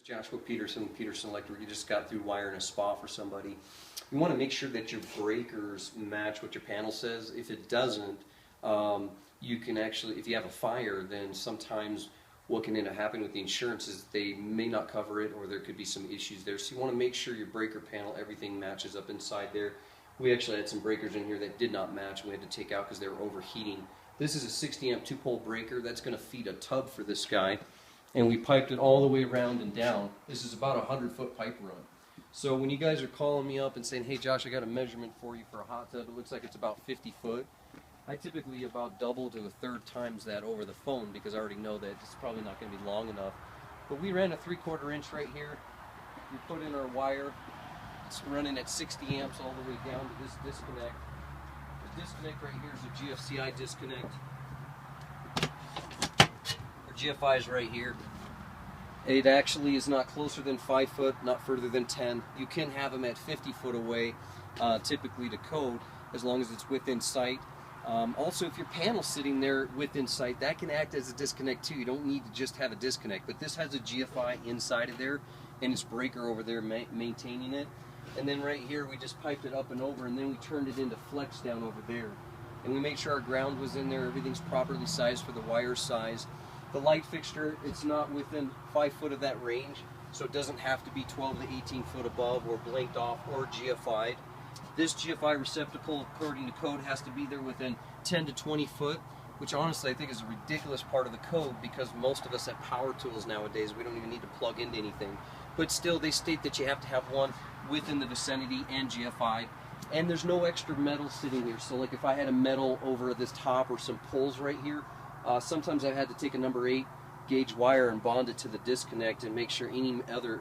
Joshua Peterson, Peterson Electric. You just got through wiring a spa for somebody. You want to make sure that your breakers match what your panel says. If it doesn't, you can actually, if you have a fire, then sometimes what can end up happening with the insurance is they may not cover it, or there could be some issues there. So you want to make sure your breaker panel, everything matches up inside there. We actually had some breakers in here that did not match, and we had to take out because they were overheating. This is a 60 amp 2-pole breaker that's going to feed a tub for this guy, and we piped it all the way around and down. This is about a 100-foot pipe run. So when you guys are calling me up and saying, hey Josh, I got a measurement for you for a hot tub, it looks like it's about 50 foot. I typically about double to a third times that over the phone because I already know that it's probably not going to be long enough. But we ran a 3/4 inch right here. We put in our wire. It's running at 60 amps all the way down to this disconnect. The disconnect right here is a GFCI disconnect. Our GFI is right here. It actually is not closer than 5 foot, not further than 10. You can have them at 50 foot away, typically to code, as long as it's within sight. Also, if your panel's sitting there within sight, that can act as a disconnect too. You don't need to just have a disconnect, but this has a GFI inside of there, and its breaker over there maintaining it. And then right here, we just piped it up and over, and then we turned it into flex down over there. And we made sure our ground was in there, everything's properly sized for the wire size. The light fixture, it's not within 5 foot of that range, so it doesn't have to be 12 to 18 foot above or blinked off or GFI'd. This GFI receptacle, according to code, has to be there within 10 to 20 foot, which honestly I think is a ridiculous part of the code because most of us have power tools nowadays. We don't even need to plug into anything. But still, they state that you have to have one within the vicinity and GFI. And there's no extra metal sitting here. So like if I had a metal over this top or some poles right here, sometimes I had to take a number 8 gauge wire and bond it to the disconnect and make sure any other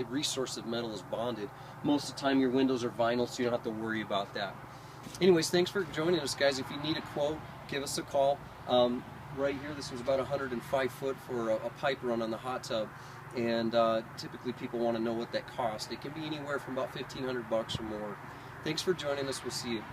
resource of metal is bonded. Most of the time your windows are vinyl, so you don't have to worry about that. Anyways, thanks for joining us, guys. If you need a quote, give us a call. Right here, this was about 105 foot for a pipe run on the hot tub, and typically people want to know what that cost. It can be anywhere from about $1,500 or more. Thanks for joining us. We'll see you.